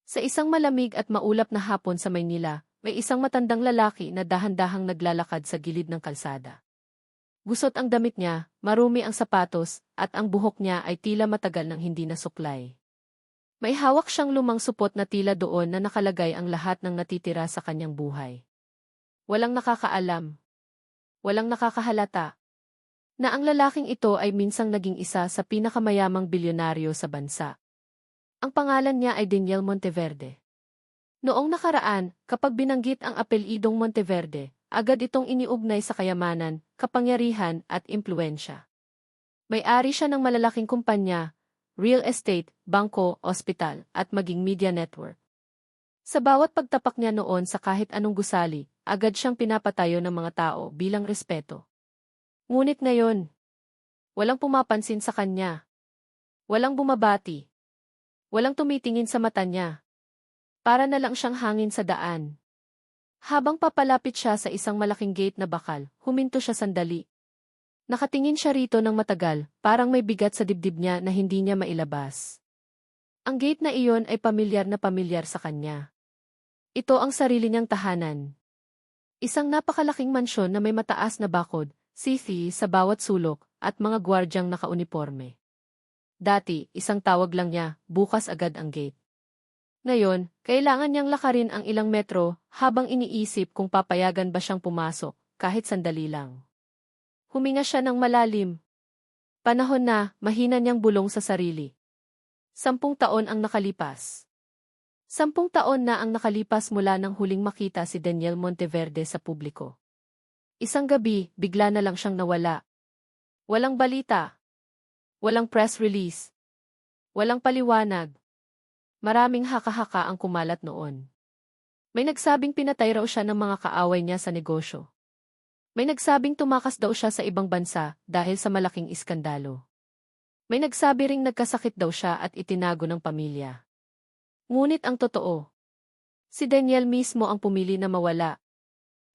Sa isang malamig at maulap na hapon sa Maynila, may isang matandang lalaki na dahan-dahang naglalakad sa gilid ng kalsada. Gusot ang damit niya, marumi ang sapatos, at ang buhok niya ay tila matagal nang hindi nasuklay. May hawak siyang lumang supot na tila doon na nakalagay ang lahat ng natitira sa kanyang buhay. Walang nakakaalam, walang nakakahalata, na ang lalaking ito ay minsang naging isa sa pinakamayamang bilyonaryo sa bansa. Ang pangalan niya ay Daniel Monteverde. Noong nakaraan, kapag binanggit ang apelyidong Monteverde, agad itong iniugnay sa kayamanan, kapangyarihan at impluwensya. May-ari siya ng malalaking kumpanya, real estate, bangko, ospital, at maging media network. Sa bawat pagtapak niya noon sa kahit anong gusali, agad siyang pinapatayo ng mga tao bilang respeto. Ngunit ngayon, walang pumapansin sa kanya. Walang bumabati. Walang tumitingin sa mata niya. Para na lang siyang hangin sa daan. Habang papalapit siya sa isang malaking gate na bakal, huminto siya sandali. Nakatingin siya rito ng matagal, parang may bigat sa dibdib niya na hindi niya mailabas. Ang gate na iyon ay pamilyar na pamilyar sa kanya. Ito ang sarili niyang tahanan. Isang napakalaking mansyon na may mataas na bakod, sisi sa bawat sulok, at mga gwardyang nakauniporme. Dati, isang tawag lang niya, bukas agad ang gate. Ngayon, kailangan niyang lakarin ang ilang metro habang iniisip kung papayagan ba siyang pumasok, kahit sandali lang. Huminga siya ng malalim. Panahon na, mahina niyang bulong sa sarili. 10 taon ang nakalipas. 10 taon na ang nakalipas mula nang huling makita si Daniel Monteverde sa publiko. Isang gabi, bigla na lang siyang nawala. Walang balita. Walang press release. Walang paliwanag. Maraming haka-haka ang kumalat noon. May nagsabing pinatay raw siya ng mga kaaway niya sa negosyo. May nagsabing tumakas daw siya sa ibang bansa dahil sa malaking iskandalo. May nagsabi ring nagkasakit daw siya at itinago ng pamilya. Ngunit ang totoo, si Daniel mismo ang pumili na mawala.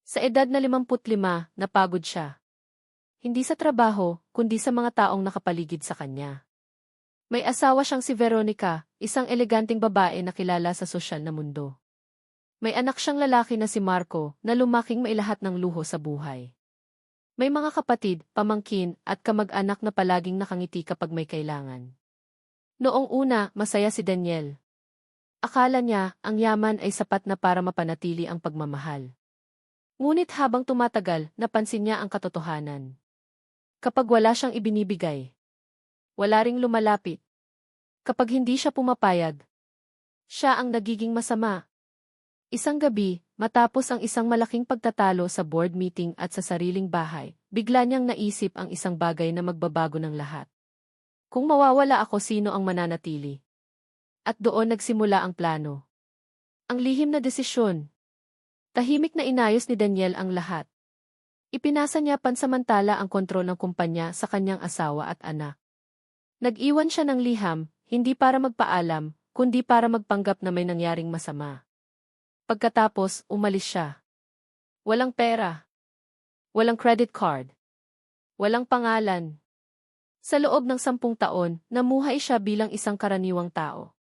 Sa edad na 55, napagod siya. Hindi sa trabaho, kundi sa mga taong nakapaligid sa kanya. May asawa siyang si Veronica, isang eleganteng babae na kilala sa sosyal na mundo. May anak siyang lalaki na si Marco, na lumaking may lahat ng luho sa buhay. May mga kapatid, pamangkin, at kamag-anak na palaging nakangiti kapag may kailangan. Noong una, masaya si Daniel. Akala niya, ang yaman ay sapat na para mapanatili ang pagmamahal. Ngunit habang tumatagal, napansin niya ang katotohanan. Kapag wala siyang ibinibigay, wala ring lumalapit. Kapag hindi siya pumapayag, siya ang nagiging masama. Isang gabi, matapos ang isang malaking pagtatalo sa board meeting at sa sariling bahay, bigla niyang naisip ang isang bagay na magbabago ng lahat. Kung mawawala ako, sino ang mananatili? At doon nagsimula ang plano. Ang lihim na desisyon. Tahimik na inayos ni Daniel ang lahat. Ipinasa niya pansamantala ang kontrol ng kumpanya sa kanyang asawa at anak. Nag-iwan siya ng liham, hindi para magpaalam, kundi para magpanggap na may nangyaring masama. Pagkatapos, umalis siya. Walang pera. Walang credit card. Walang pangalan. Sa loob ng 10 taon, namuhay siya bilang isang karaniwang tao.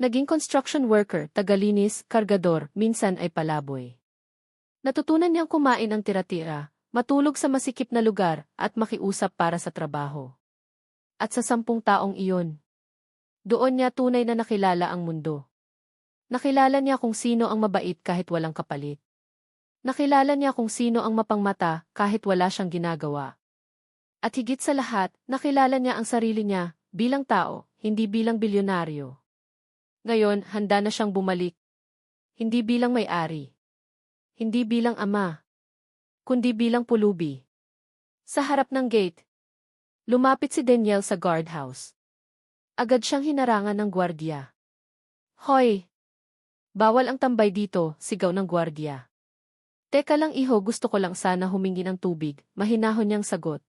Naging construction worker, tagalinis, kargador, minsan ay palaboy. Natutunan niyang kumain ang tira-tira, matulog sa masikip na lugar, at makiusap para sa trabaho. At sa 10 taong iyon, doon niya tunay na nakilala ang mundo. Nakilala niya kung sino ang mabait kahit walang kapalit. Nakilala niya kung sino ang mapangmata kahit wala siyang ginagawa. At higit sa lahat, nakilala niya ang sarili niya bilang tao, hindi bilang bilyonaryo. Ngayon, handa na siyang bumalik. Hindi bilang may-ari. Hindi bilang ama. Kundi bilang pulubi. Sa harap ng gate, lumapit si Daniel sa guardhouse. Agad siyang hinarangan ng gwardiya. Hoy! Bawal ang tambay dito, sigaw ng gwardiya. Teka lang iho, gusto ko lang sana humingi ng tubig, mahinahon niyang sagot.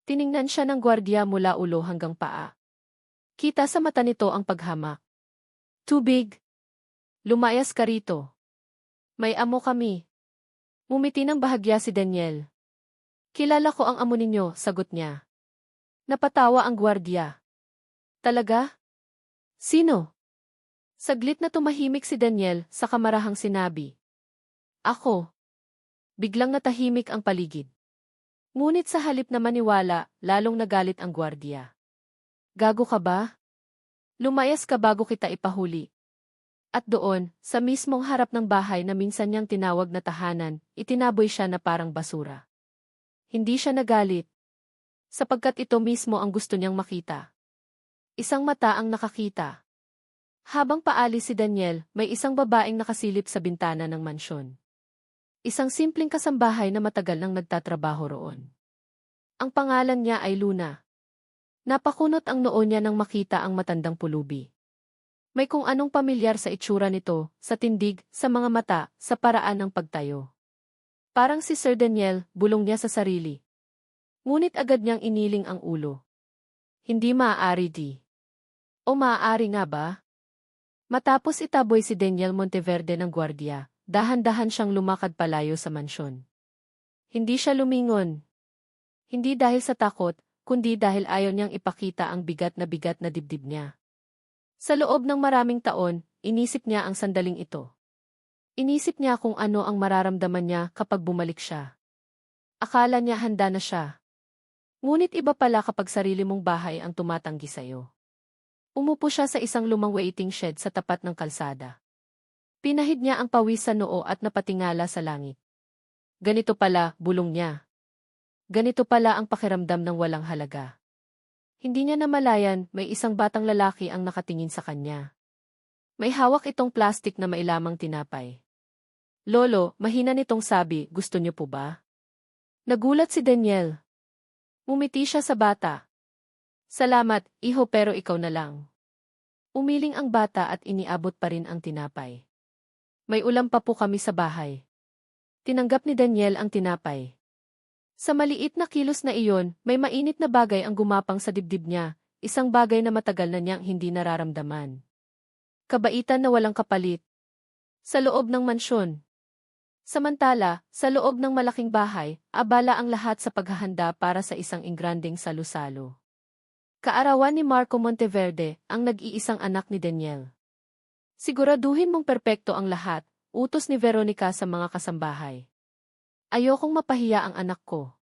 Tiningnan siya ng gwardiya mula ulo hanggang paa. Kita sa mata nito ang paghamak. Tubig! Lumayas ka rito. May amo kami. Ngumiti ng bahagya si Daniel. Kilala ko ang amo ninyo, sagot niya. Napatawa ang gwardiya. Talaga? Sino? Saglit na tumahimik si Daniel sa kamarahang sinabi. Ako. Biglang natahimik ang paligid. Ngunit sa halip na maniwala, lalong nagalit ang gwardiya. Gago ka ba? Lumayas ka bago kita ipahuli. At doon, sa mismong harap ng bahay na minsan niyang tinawag na tahanan, itinaboy siya na parang basura. Hindi siya nagalit. Sapagkat ito mismo ang gusto niyang makita. Isang mata ang nakakita. Habang paalis si Daniel, may isang babaeng nakasilip sa bintana ng mansyon. Isang simpleng kasambahay na matagal nang nagtatrabaho roon. Ang pangalan niya ay Luna. Napakunot ang noo niya nang makita ang matandang pulubi. May kung anong pamilyar sa itsura nito, sa tindig, sa mga mata, sa paraan ng pagtayo. Parang si Sir Daniel, bulong niya sa sarili. Ngunit agad niyang iniling ang ulo. Hindi maaari di. O maaari nga ba? Matapos itaboy si Daniel Monteverde ng gwardiya, dahan-dahan siyang lumakad palayo sa mansyon. Hindi siya lumingon. Hindi dahil sa takot, kundi dahil ayaw niyang ipakita ang bigat na dibdib niya. Sa loob ng maraming taon, inisip niya ang sandaling ito. Inisip niya kung ano ang mararamdaman niya kapag bumalik siya. Akala niya handa na siya. Ngunit iba pala kapag sarili mong bahay ang tumatanggi sa'yo. Umupo siya sa isang lumang waiting shed sa tapat ng kalsada. Pinahid niya ang pawis sa noo at napatingala sa langit. Ganito pala, bulong niya. Ganito pala ang pakiramdam ng walang halaga. Hindi niya namalayan, may isang batang lalaki ang nakatingin sa kanya. May hawak itong plastik na mailamang tinapay. Lolo, mahina nitong sabi, gusto niyo po ba? Nagulat si Daniel. Umiti siya sa bata. Salamat, iho pero ikaw na lang. Umiling ang bata at iniabot pa rin ang tinapay. May ulam pa po kami sa bahay. Tinanggap ni Daniel ang tinapay. Sa maliit na kilos na iyon, may mainit na bagay ang gumapang sa dibdib niya, isang bagay na matagal na niyang hindi nararamdaman. Kabaitan na walang kapalit. Sa loob ng mansyon. Samantala, sa loob ng malaking bahay, abala ang lahat sa paghahanda para sa isang ingranding salu-salo. Kaarawan ni Marco Monteverde, ang nag-iisang anak ni Daniel. Siguraduhin mong perpekto ang lahat, utos ni Veronica sa mga kasambahay. Ayokong mapahiya ang anak ko.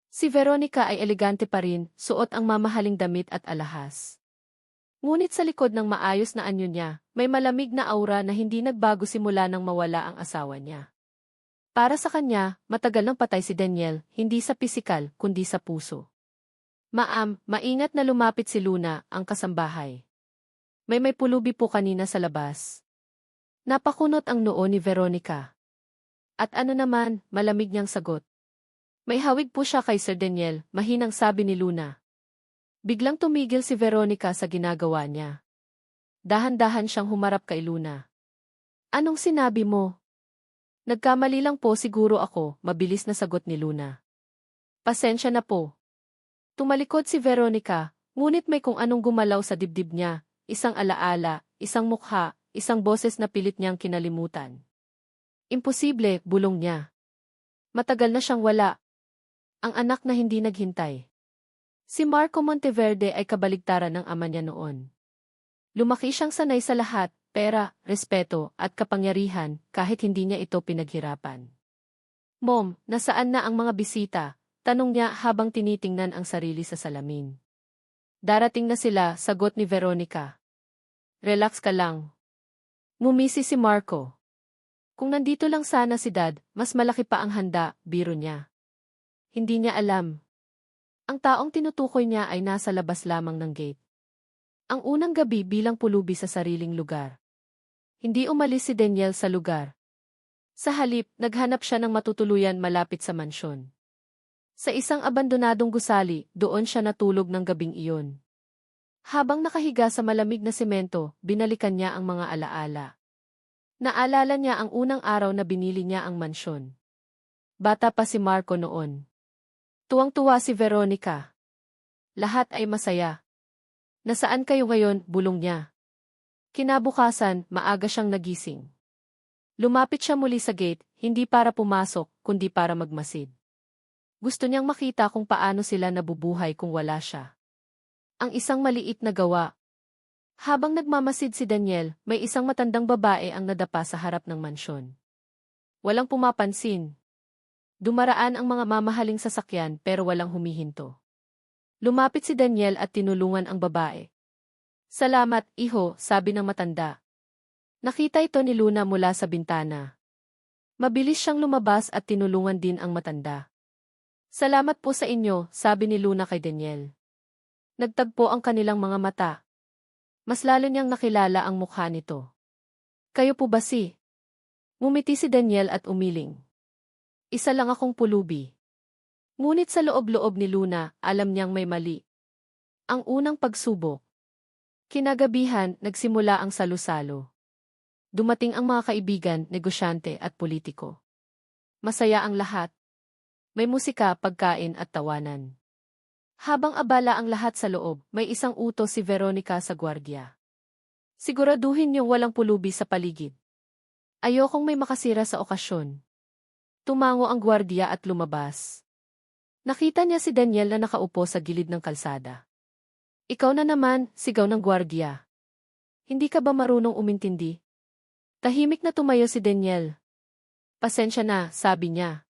Si Veronica ay elegante pa rin, suot ang mamahaling damit at alahas. Ngunit sa likod ng maayos na anyo niya, may malamig na aura na hindi nagbago simula nang mawala ang asawa niya. Para sa kanya, matagal nang patay si Daniel, hindi sa pisikal, kundi sa puso. Ma'am, maingat na lumapit si Luna, ang kasambahay. May pulubi po kanina sa labas. Napakunot ang noo ni Veronica. At ano naman, malamig niyang sagot. May hawig po siya kay Sir Daniel, mahinang sabi ni Luna. Biglang tumigil si Veronica sa ginagawa niya. Dahan-dahan siyang humarap kay Luna. Anong sinabi mo? Nagkamali lang po siguro ako, mabilis na sagot ni Luna. Pasensya na po. Tumalikod si Veronica, ngunit may kung anong gumalaw sa dibdib niya, isang alaala, isang mukha, isang boses na pilit niyang kinalimutan. Imposible, bulong niya. Matagal na siyang wala. Ang anak na hindi naghintay. Si Marco Monteverde ay kabaligtaran ng ama niya noon. Lumaki siyang sanay sa lahat, pera, respeto, at kapangyarihan, kahit hindi niya ito pinaghirapan. Mom, nasaan na ang mga bisita? Tanong niya habang tinitingnan ang sarili sa salamin. Darating na sila, sagot ni Veronica. Relax ka lang. Ngumisi si Marco. Kung nandito lang sana si Dad, mas malaki pa ang handa, biro niya. Hindi niya alam. Ang taong tinutukoy niya ay nasa labas lamang ng gate. Ang unang gabi bilang pulubi sa sariling lugar. Hindi umalis si Daniel sa lugar. Sa halip, naghanap siya ng matutuluyan malapit sa mansyon. Sa isang abandonadong gusali, doon siya natulog ng gabing iyon. Habang nakahiga sa malamig na semento, binalikan niya ang mga alaala. Naalala niya ang unang araw na binili niya ang mansyon. Bata pa si Marco noon. Tuwang-tuwa si Veronica. Lahat ay masaya. Nasaan kayo ngayon, bulong niya. Kinabukasan, maaga siyang nagising. Lumapit siya muli sa gate, hindi para pumasok, kundi para magmasid. Gusto niyang makita kung paano sila nabubuhay kung wala siya. Ang isang maliit na gawa. Habang nagmamasid si Daniel, may isang matandang babae ang nadapa sa harap ng mansyon. Walang pumapansin. Dumaraan ang mga mamahaling sasakyan pero walang humihinto. Lumapit si Daniel at tinulungan ang babae. Salamat, iho, sabi ng matanda. Nakita ito ni Luna mula sa bintana. Mabilis siyang lumabas at tinulungan din ang matanda. Salamat po sa inyo, sabi ni Luna kay Daniel. Nagtagpo ang kanilang mga mata. Mas lalo niyang nakilala ang mukha nito. Kayo po ba si? Ngumiti si Daniel at umiling. Isa lang akong pulubi. Ngunit sa loob-loob ni Luna, alam niyang may mali. Ang unang pagsubok. Kinagabihan, nagsimula ang salo-salo. Dumating ang mga kaibigan, negosyante at politiko. Masaya ang lahat. May musika, pagkain at tawanan. Habang abala ang lahat sa loob, may isang utos si Veronica sa gwardiya. Siguraduhin niyong walang pulubi sa paligid. Ayokong may makasira sa okasyon. Tumango ang gwardiya at lumabas. Nakita niya si Daniel na nakaupo sa gilid ng kalsada. Ikaw na naman, sigaw ng gwardiya. Hindi ka ba marunong umintindi? Tahimik na tumayo si Daniel. Pasensya na, sabi niya.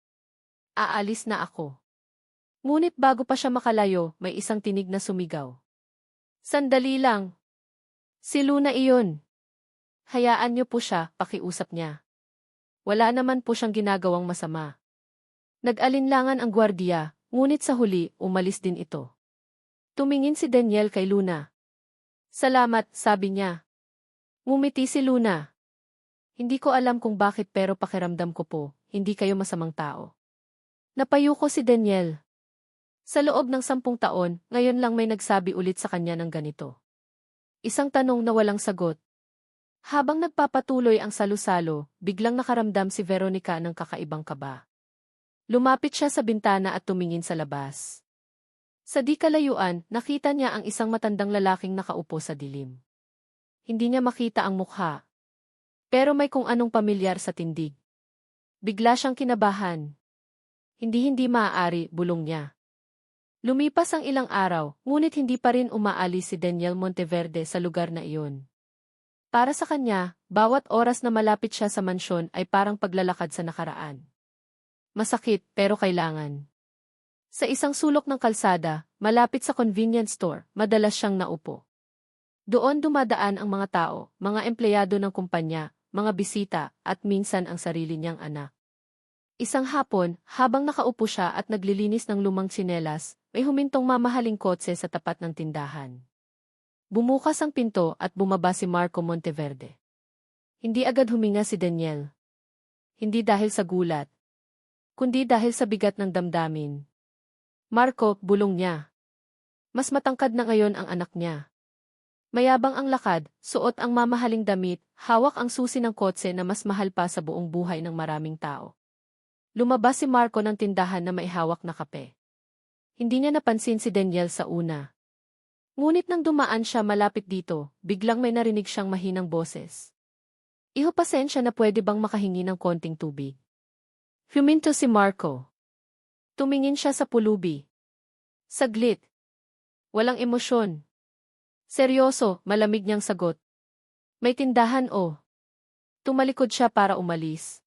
Aalis na ako. Ngunit bago pa siya makalayo, may isang tinig na sumigaw. Sandali lang. Si Luna iyon. Hayaan niyo po siya, pakiusap niya. Wala naman po siyang ginagawang masama. Nag-alinlangan ang gwardiya, ngunit sa huli, umalis din ito. Tumingin si Daniel kay Luna. Salamat, sabi niya. Ngumiti si Luna. Hindi ko alam kung bakit pero pakiramdam ko po, hindi kayo masamang tao. Napayuko si Daniel. Sa loob ng 10 taon, ngayon lang may nagsabi ulit sa kanya ng ganito. Isang tanong na walang sagot. Habang nagpapatuloy ang salu-salo, biglang nakaramdam si Veronica ng kakaibang kaba. Lumapit siya sa bintana at tumingin sa labas. Sa di kalayuan, nakita niya ang isang matandang lalaking nakaupo sa dilim. Hindi niya makita ang mukha. Pero may kung anong pamilyar sa tindig. Bigla siyang kinabahan. Hindi maaari, bulong niya. Lumipas ang ilang araw, ngunit hindi pa rin umaalis si Daniel Monteverde sa lugar na iyon. Para sa kanya, bawat oras na malapit siya sa mansyon ay parang paglalakad sa nakaraan. Masakit, pero kailangan. Sa isang sulok ng kalsada, malapit sa convenience store, madalas siyang naupo. Doon dumadaan ang mga tao, mga empleyado ng kumpanya, mga bisita, at minsan ang sarili niyang anak. Isang hapon, habang nakaupo siya at naglilinis ng lumang tsinelas, may humintong mamahaling kotse sa tapat ng tindahan. Bumukas ang pinto at bumaba si Marco Monteverde. Hindi agad huminga si Daniel. Hindi dahil sa gulat, kundi dahil sa bigat ng damdamin. Marco, bulong niya. Mas matangkad na ngayon ang anak niya. Mayabang ang lakad, suot ang mamahaling damit, hawak ang susi ng kotse na mas mahal pa sa buong buhay ng maraming tao. Lumabas si Marco ng tindahan na may hawak na kape. Hindi niya napansin si Daniel sa una. Ngunit nang dumaan siya malapit dito, biglang may narinig siyang mahinang boses. Iho, pasensya na, pwede bang makahingi ng konting tubig? Huminto si Marco. Tumingin siya sa pulubi. Saglit. Walang emosyon. Seryoso, malamig niyang sagot. May tindahan o. Tumalikod siya para umalis.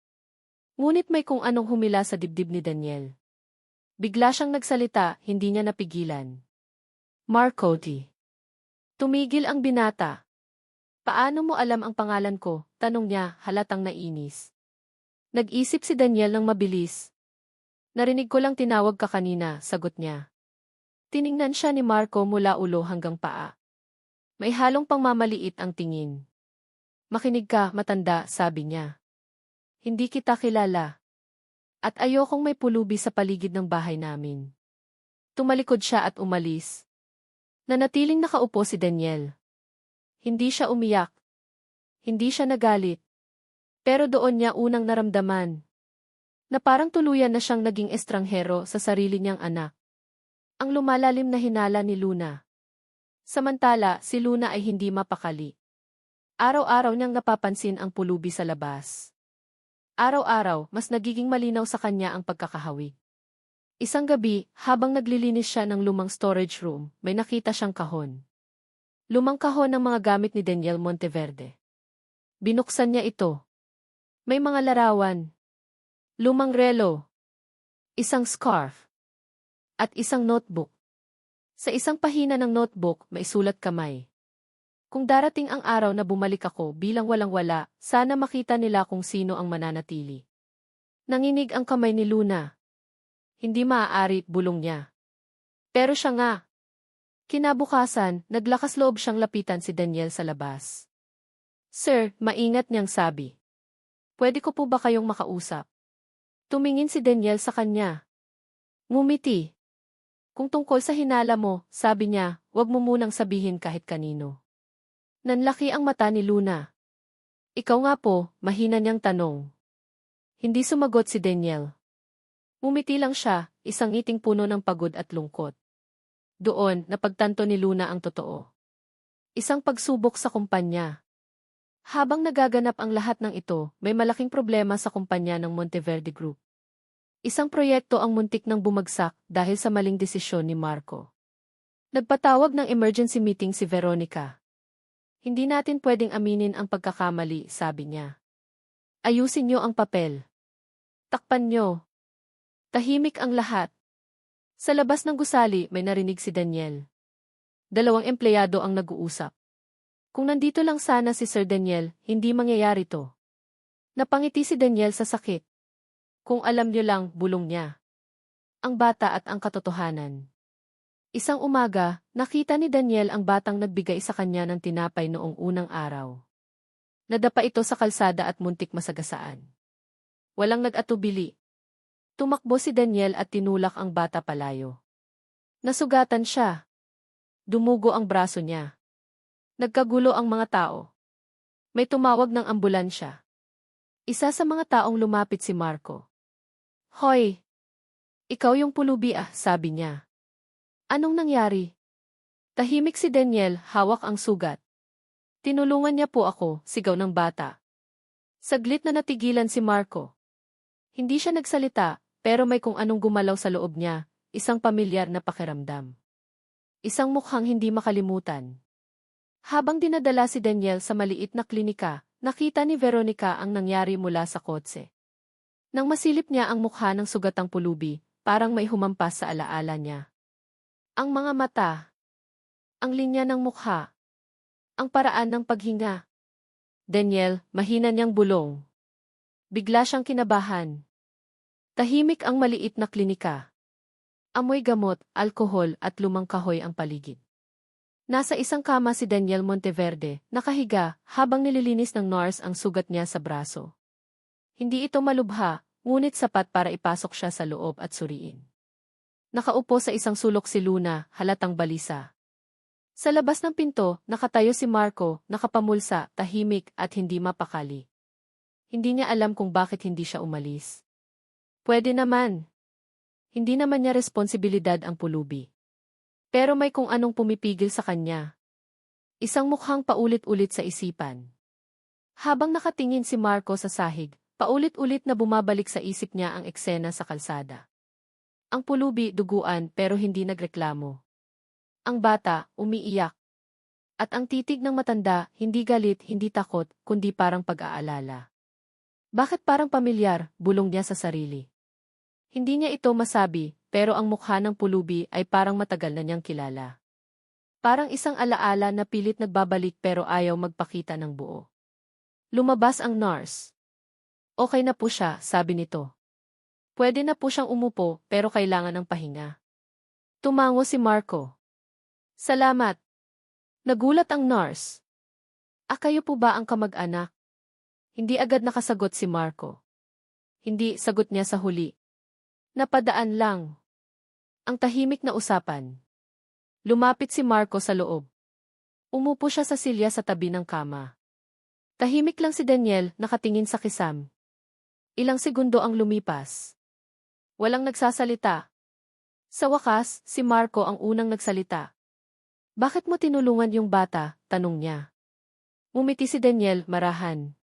Ngunit may kung anong humila sa dibdib ni Daniel. Bigla siyang nagsalita, hindi niya napigilan. Marco D. Tumigil ang binata. Paano mo alam ang pangalan ko? Tanong niya, halatang nainis. Nag-isip si Daniel ng mabilis. Narinig ko lang tinawag ka kanina, sagot niya. Tiningnan siya ni Marco mula ulo hanggang paa. May halong pangmamaliit ang tingin. Makinig ka, matanda, sabi niya. Hindi kita kilala. At ayokong may pulubi sa paligid ng bahay namin. Tumalikod siya at umalis. Nanatiling nakaupo si Daniel. Hindi siya umiyak. Hindi siya nagalit. Pero doon niya unang naramdaman na parang tuluyan na siyang naging estranghero sa sarili niyang anak. Ang lumalalim na hinala ni Luna. Samantala, si Luna ay hindi mapakali. Araw-araw niyang napapansin ang pulubi sa labas. Araw-araw, mas nagiging malinaw sa kanya ang pagkakahawig. Isang gabi, habang naglilinis siya ng lumang storage room, may nakita siyang kahon. Lumang kahon ng mga gamit ni Daniel Monteverde. Binuksan niya ito. May mga larawan, lumang relo, isang scarf, at isang notebook. Sa isang pahina ng notebook, may sulat kamay. Kung darating ang araw na bumalik ako bilang walang-wala, sana makita nila kung sino ang mananatili. Nanginig ang kamay ni Luna. Hindi maaari, bulong niya. Pero siya nga. Kinabukasan, naglakas loob siyang lapitan si Daniel sa labas. Sir, maingat niyang sabi. Pwede ko po ba kayong makausap? Tumingin si Daniel sa kanya. Ngumiti. Kung tungkol sa hinala mo, sabi niya, wag mo munang sabihin kahit kanino. Nanlaki ang mata ni Luna. Ikaw nga po, mahina niyang tanong. Hindi sumagot si Daniel. Ngumiti lang siya, isang ngiting puno ng pagod at lungkot. Doon, napagtanto ni Luna ang totoo. Isang pagsubok sa kumpanya. Habang nagaganap ang lahat ng ito, may malaking problema sa kumpanya ng Monteverde Group. Isang proyekto ang muntik nang bumagsak dahil sa maling desisyon ni Marco. Nagpatawag ng emergency meeting si Veronica. Hindi natin pwedeng aminin ang pagkakamali, sabi niya. Ayusin niyo ang papel. Takpan niyo. Tahimik ang lahat. Sa labas ng gusali, may narinig si Daniel. Dalawang empleyado ang nag-uusap. Kung nandito lang sana si Sir Daniel, hindi mangyayari to. Napangiti si Daniel sa sakit. Kung alam niyo lang, bulong niya. Ang bata at ang katotohanan. Isang umaga, nakita ni Daniel ang batang nagbigay sa kanya ng tinapay noong unang araw. Nadapa ito sa kalsada at muntik masagasaan. Walang nag-atubili. Tumakbo si Daniel at tinulak ang bata palayo. Nasugatan siya. Dumugo ang braso niya. Nagkagulo ang mga tao. May tumawag ng ambulansya. Isa sa mga taong lumapit si Marco. Hoy! Ikaw yung pulubi sabi niya. Anong nangyari? Tahimik si Daniel, hawak ang sugat. Tinulungan niya po ako, sigaw ng bata. Saglit na natigilan si Marco. Hindi siya nagsalita, pero may kung anong gumalaw sa loob niya, isang pamilyar na pakiramdam. Isang mukhang hindi makalimutan. Habang dinadala si Daniel sa maliit na klinika, nakita ni Veronica ang nangyari mula sa kotse. Nang masilip niya ang mukha ng sugatang pulubi, parang may humampas sa alaala niya. Ang mga mata, ang linya ng mukha, ang paraan ng paghinga. Daniel, mahina niyang bulong. Bigla siyang kinabahan. Tahimik ang maliit na klinika. Amoy gamot, alkohol at lumang kahoy ang paligid. Nasa isang kama si Daniel Monteverde, nakahiga, habang nililinis ng nurse ang sugat niya sa braso. Hindi ito malubha, ngunit sapat para ipasok siya sa loob at suriin. Nakaupo sa isang sulok si Luna, halatang balisa. Sa labas ng pinto, nakatayo si Marco, nakapamulsa, tahimik at hindi mapakali. Hindi niya alam kung bakit hindi siya umalis. Pwede naman. Hindi naman niya responsibilidad ang pulubi. Pero may kung anong pumipigil sa kanya. Isang mukhang paulit-ulit sa isipan. Habang nakatingin si Marco sa sahig, paulit-ulit na bumabalik sa isip niya ang eksena sa kalsada. Ang pulubi duguan pero hindi nagreklamo. Ang bata, umiiyak. At ang titig ng matanda, hindi galit, hindi takot, kundi parang pag-aalala. Bakit parang pamilyar, bulong niya sa sarili. Hindi niya ito masabi, pero ang mukha ng pulubi ay parang matagal na niyang kilala. Parang isang alaala na pilit nagbabalik pero ayaw magpakita ng buo. Lumabas ang nurse. Okay na po siya, sabi nito. Pwede na po siyang umupo pero kailangan ng pahinga. Tumango si Marco. Salamat. Nagulat ang nurse. Kayo po ba ang kamag-anak? Hindi agad nakasagot si Marco. Hindi, sagot niya sa huli. Napadaan lang. Ang tahimik na usapan. Lumapit si Marco sa loob. Umupo siya sa silya sa tabi ng kama. Tahimik lang si Daniel, nakatingin sa kisam. Ilang segundo ang lumipas. Walang nagsasalita. Sa wakas, si Marco ang unang nagsalita. Bakit mo tinulungan yung bata? Tanong niya. Ngumiti si Daniel, marahan.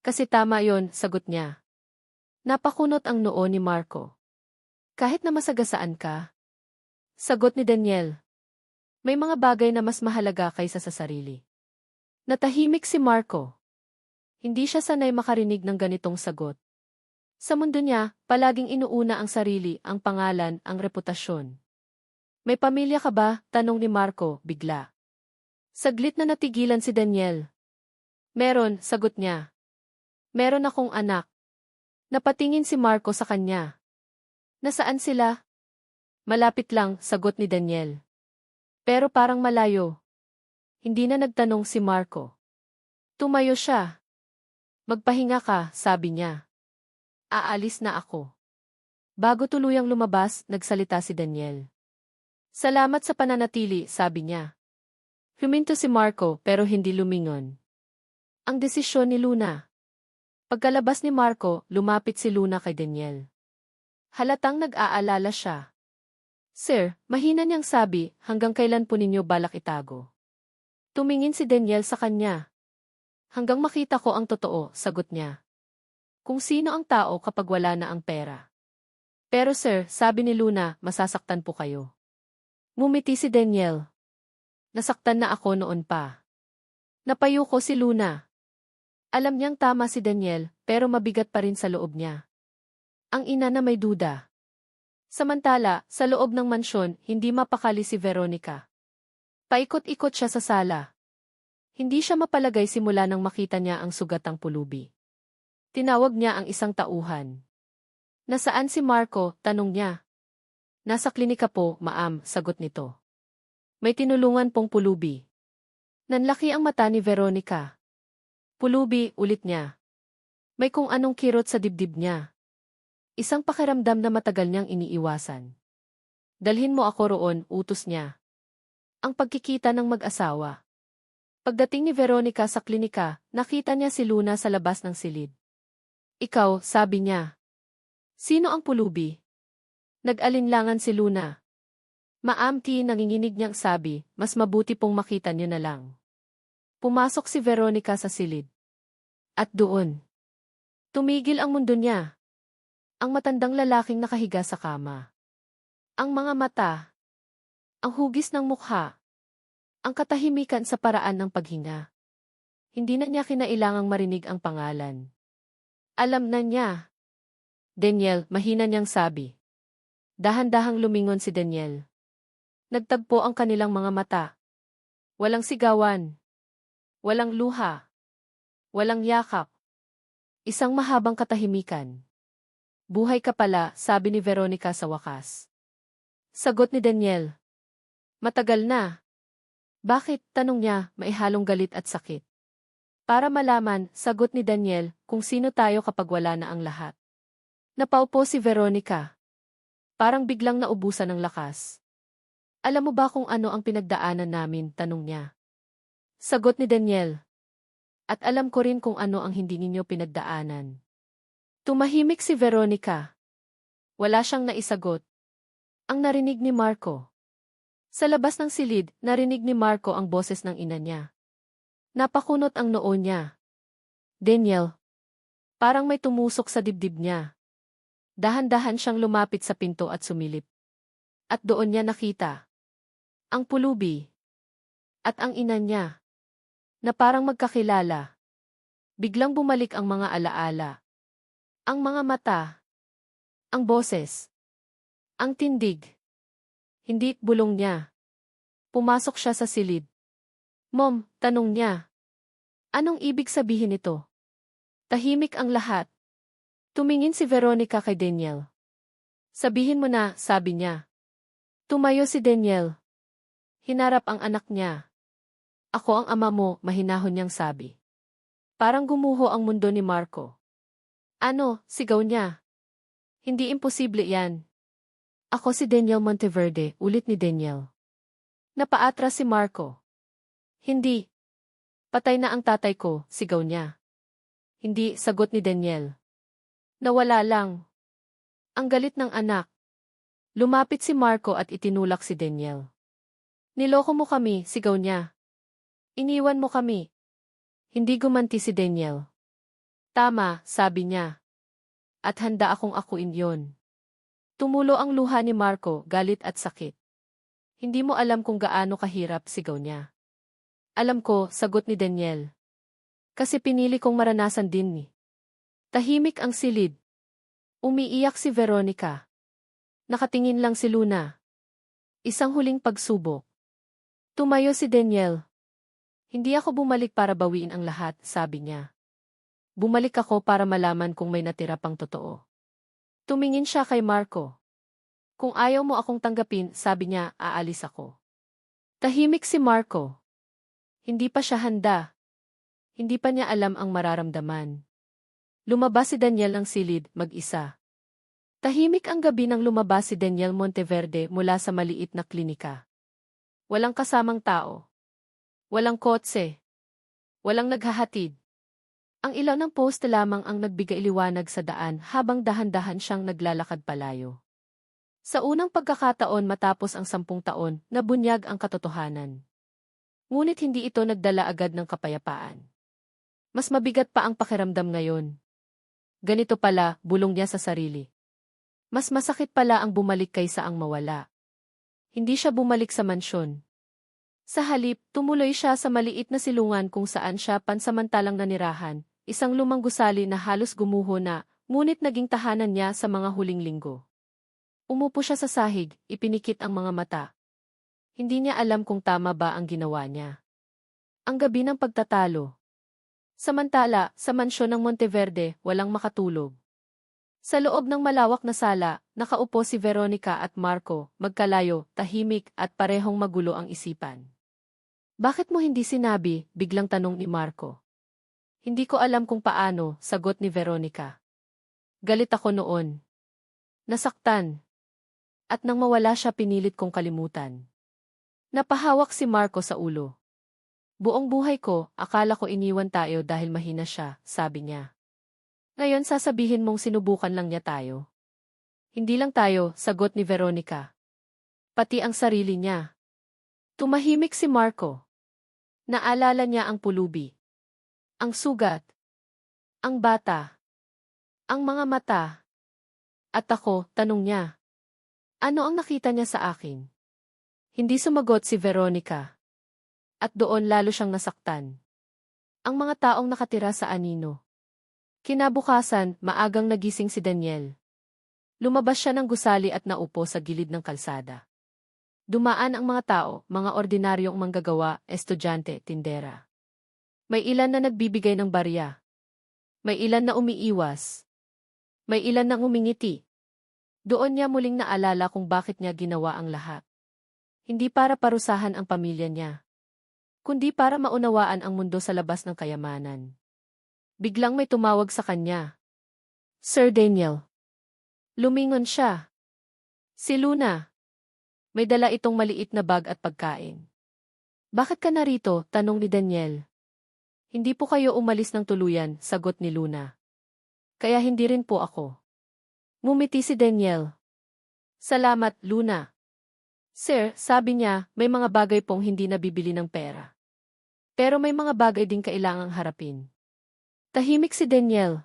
Kasi tama yon, sagot niya. Napakunot ang noo ni Marco. Kahit na masagasaan ka? Sagot ni Daniel. May mga bagay na mas mahalaga kaysa sa sarili. Natahimik si Marco. Hindi siya sanay makarinig ng ganitong sagot. Sa mundo niya, palaging inuuna ang sarili, ang pangalan, ang reputasyon. May pamilya ka ba? Tanong ni Marco, bigla. Saglit na natigilan si Daniel. Meron, sagot niya. Meron akong anak. Napatingin si Marco sa kanya. Nasaan sila? Malapit lang, sagot ni Daniel. Pero parang malayo. Hindi na nagtanong si Marco. Tumayo siya. Magpahinga ka, sabi niya. Aalis na ako. Bago tuluyang lumabas, nagsalita si Daniel. Salamat sa pananatili, sabi niya. Huminto si Marco pero hindi lumingon. Ang desisyon ni Luna. Pagkalabas ni Marco, lumapit si Luna kay Daniel. Halatang nag-aalala siya. Sir, mahina niyang sabi, hanggang kailan po ninyo balak itago? Tumingin si Daniel sa kanya. Hanggang makita ko ang totoo, sagot niya. Kung sino ang tao kapag wala na ang pera. Pero sir, sabi ni Luna, masasaktan po kayo. Ngumiti si Daniel. Nasaktan na ako noon pa. Napayuko si Luna. Alam niyang tama si Daniel, pero mabigat pa rin sa loob niya. Ang ina na may duda. Samantala, sa loob ng mansyon, hindi mapakali si Veronica. Paikot-ikot siya sa sala. Hindi siya mapalagay simula nang makita niya ang sugatang pulubi. Tinawag niya ang isang tauhan. Nasaan si Marco? Tanong niya. Nasa klinika po, ma'am, sagot nito. May tinulungan pong pulubi. Nanlaki ang mata ni Veronica. Pulubi, ulit niya. May kung anong kirot sa dibdib niya. Isang pakiramdam na matagal niyang iniiwasan. Dalhin mo ako roon, utos niya. Ang pagkikita ng mag-asawa. Pagdating ni Veronica sa klinika, nakita niya si Luna sa labas ng silid. Ikaw, sabi niya. Sino ang pulubi? Nag-alinlangan si Luna. Maamti nanginginig niyang sabi, mas mabuti pong makita niyo na lang. Pumasok si Veronica sa silid. At doon. Tumigil ang mundo niya. Ang matandang lalaking nakahiga sa kama. Ang mga mata. Ang hugis ng mukha. Ang katahimikan sa paraan ng paghinga. Hindi na niya kinailangang marinig ang pangalan. Alam na niya. Daniel, mahina niyang sabi. Dahan-dahang lumingon si Daniel. Nagtagpo ang kanilang mga mata. Walang sigawan. Walang luha. Walang yakap. Isang mahabang katahimikan. Buhay ka pala, sabi ni Veronica sa wakas. Sagot ni Daniel. Matagal na. Bakit? Tanong niya, maihalong galit at sakit. Para malaman, sagot ni Daniel, kung sino tayo kapag wala na ang lahat. Napaupo si Veronica. Parang biglang naubusan ng lakas. Alam mo ba kung ano ang pinagdaanan namin? Tanong niya. Sagot ni Daniel. At alam ko rin kung ano ang hindi ninyo pinagdaanan. Tumahimik si Veronica. Wala siyang naisagot. Ang narinig ni Marco. Sa labas ng silid, narinig ni Marco ang boses ng ina niya. Napakunot ang noo niya. Daniel. Parang may tumusok sa dibdib niya. Dahan-dahan siyang lumapit sa pinto at sumilip. At doon niya nakita. Ang pulubi. At ang ina niya. Na parang magkakilala. Biglang bumalik ang mga alaala. Ang mga mata. Ang boses. Ang tindig. Hindi bulong niya. Pumasok siya sa silid. Mom, tanong niya. Anong ibig sabihin ito? Tahimik ang lahat. Tumingin si Veronica kay Daniel. Sabihin mo na, sabi niya. Tumayo si Daniel. Hinarap ang anak niya. Ako ang ama mo, mahinahon niyang sabi. Parang gumuho ang mundo ni Marco. Ano, sigaw niya. Hindi imposible yan. Ako si Daniel Monteverde, ulit ni Daniel. Napaatras si Marco. Hindi. Patay na ang tatay ko, sigaw niya. Hindi, sagot ni Daniel. Nawala lang. Ang galit ng anak. Lumapit si Marco at itinulak si Daniel. Niloko mo kami, sigaw niya. Iniwan mo kami. Hindi gumanti si Daniel. Tama, sabi niya. At handa akong akuin yon. Tumulo ang luha ni Marco, galit at sakit. Hindi mo alam kung gaano kahirap, sigaw niya. Alam ko, sagot ni Daniel. Kasi pinili kong maranasan din ni. Tahimik ang silid. Umiiyak si Veronica. Nakatingin lang si Luna. Isang huling pagsubok. Tumayo si Daniel. Hindi ako bumalik para bawiin ang lahat, sabi niya. Bumalik ako para malaman kung may natira pang totoo. Tumingin siya kay Marco. Kung ayaw mo akong tanggapin, sabi niya, aalis ako. Tahimik si Marco. Hindi pa siya handa. Hindi pa niya alam ang mararamdaman. Lumabas si Daniel ang silid, mag-isa. Tahimik ang gabi nang lumabas si Daniel Monteverde mula sa maliit na klinika. Walang kasamang tao. Walang kotse. Walang naghahatid. Ang ilaw ng poste lamang ang nagbigay liwanag sa daan habang dahan-dahan siyang naglalakad palayo. Sa unang pagkakataon matapos ang 10 taon, nabunyag ang katotohanan. Ngunit hindi ito nagdala agad ng kapayapaan. Mas mabigat pa ang pakiramdam ngayon. Ganito pala, bulong niya sa sarili. Mas masakit pala ang bumalik kaysa ang mawala. Hindi siya bumalik sa mansyon. Sa halip, tumuloy siya sa maliit na silungan kung saan siya pansamantalang nanirahan, isang lumang gusali na halos gumuho na, ngunit naging tahanan niya sa mga huling linggo. Umupo siya sa sahig, ipinikit ang mga mata. Hindi niya alam kung tama ba ang ginawa niya. Ang gabi ng pagtatalo. Samantala, sa mansyon ng Monteverde, walang makatulog. Sa loob ng malawak na sala, nakaupo si Veronica at Marco, magkalayo, tahimik at parehong magulo ang isipan. Bakit mo hindi sinabi? Biglang tanong ni Marco. Hindi ko alam kung paano, sagot ni Veronica. Galit ako noon. Nasaktan. At nang mawala siya pinilit kong kalimutan. Napahawak si Marco sa ulo. Buong buhay ko, akala ko iniwan tayo dahil mahina siya, sabi niya. Ngayon sasabihin mong sinubukan lang niya tayo. Hindi lang tayo, sagot ni Veronica. Pati ang sarili niya. Tumahimik si Marco. Naalala niya ang pulubi. Ang sugat. Ang bata. Ang mga mata. At ako, tanong niya. Ano ang nakita niya sa akin? Hindi sumagot si Veronica. At doon lalo siyang nasaktan. Ang mga taong nakatira sa anino. Kinabukasan, maagang nagising si Daniel. Lumabas siya ng gusali at naupo sa gilid ng kalsada. Dumaan ang mga tao, mga ordinaryong manggagawa, estudyante, tindera. May ilan na nagbibigay ng barya. May ilan na umiiwas. May ilan na ngumingiti. Doon niya muling naalala kung bakit niya ginawa ang lahat. Hindi para parusahan ang pamilya niya, kundi para maunawaan ang mundo sa labas ng kayamanan. Biglang may tumawag sa kanya. Sir Daniel. Lumingon siya. Si Luna. May dala itong maliit na bag at pagkain. Bakit ka narito? Tanong ni Daniel. Hindi po kayo umalis ng tuluyan, sagot ni Luna. Kaya hindi rin po ako. Ngumiti si Daniel. Salamat, Luna. Sir, sabi niya, may mga bagay pong hindi nabibili ng pera. Pero may mga bagay din kailangang harapin. Tahimik si Daniel.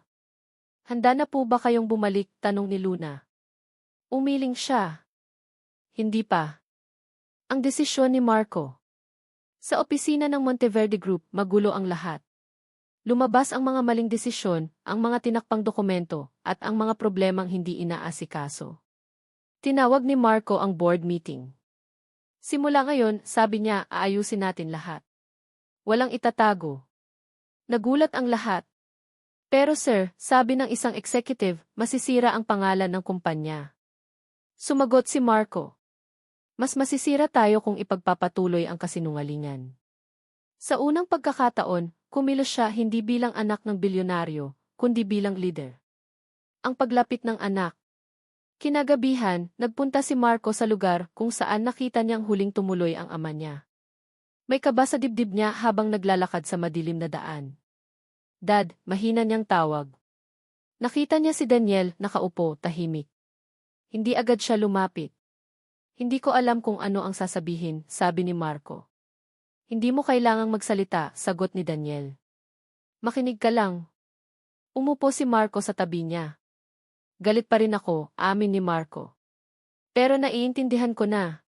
Handa na po ba kayong bumalik? Tanong ni Luna. Umiling siya. Hindi pa. Ang desisyon ni Marco. Sa opisina ng Monteverde Group, magulo ang lahat. Lumabas ang mga maling desisyon, ang mga tinakpang dokumento, at ang mga problemang hindi inaasikaso. Tinawag ni Marco ang board meeting. Simula ngayon, sabi niya, aayusin natin lahat. Walang itatago. Nagulat ang lahat. Pero sir, sabi ng isang executive, masisira ang pangalan ng kumpanya. Sumagot si Marco. Mas masisira tayo kung ipagpapatuloy ang kasinungalingan. Sa unang pagkakataon, kumilos siya hindi bilang anak ng bilyonaryo, kundi bilang leader. Ang paglapit ng anak. Kinagabihan, nagpunta si Marco sa lugar kung saan nakita niyang huling tumuloy ang ama niya. May kaba sa dibdib niya habang naglalakad sa madilim na daan. Dad, mahina niyang tawag. Nakita niya si Daniel, nakaupo, tahimik. Hindi agad siya lumapit. Hindi ko alam kung ano ang sasabihin, sabi ni Marco. Hindi mo kailangang magsalita, sagot ni Daniel. Makinig ka lang. Umupo si Marco sa tabi niya. Galit pa rin ako, amin ni Marco. Pero naiintindihan ko na.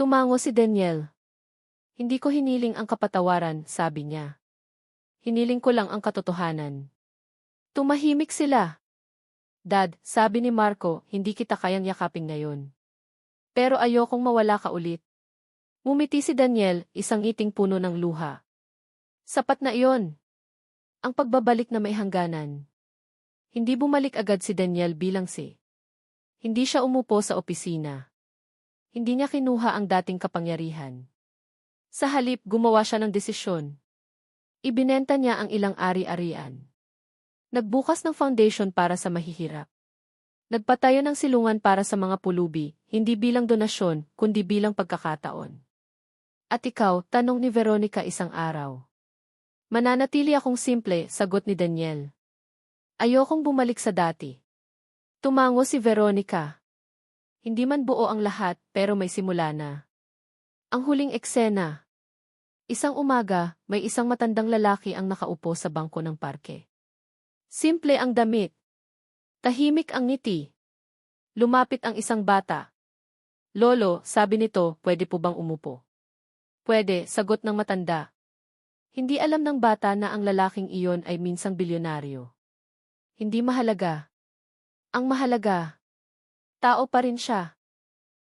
Tumango si Daniel. Hindi ko hiniling ang kapatawaran, sabi niya. Hiniling ko lang ang katotohanan. Tumahimik sila. Dad, sabi ni Marco, hindi kita kayang yakapin ngayon. Pero ayokong mawala ka ulit. Ngumiti si Daniel, isang ngiting puno ng luha. Sapat na iyon. Ang pagbabalik na may hangganan. Hindi bumalik agad si Daniel bilang si. Hindi siya umupo sa opisina. Hindi niya kinuha ang dating kapangyarihan. Sa halip, gumawa siya ng desisyon. Ibinenta niya ang ilang ari-arian. Nagbukas ng foundation para sa mahihirap. Nagpatayo ng silungan para sa mga pulubi, hindi bilang donasyon, kundi bilang pagkakataon. At ikaw, tanong ni Veronica isang araw. Mananatili akong simple, sagot ni Daniel. Ayokong bumalik sa dati. Tumango si Veronica. Hindi man buo ang lahat, pero may simula na. Ang huling eksena. Isang umaga, may isang matandang lalaki ang nakaupo sa bangko ng parke. Simple ang damit. Tahimik ang ngiti. Lumapit ang isang bata. Lolo, sabi nito, pwede po bang umupo? Pwede, sagot ng matanda. Hindi alam ng bata na ang lalaking iyon ay minsang bilyonaryo. Hindi mahalaga. Ang mahalaga, tao pa rin siya.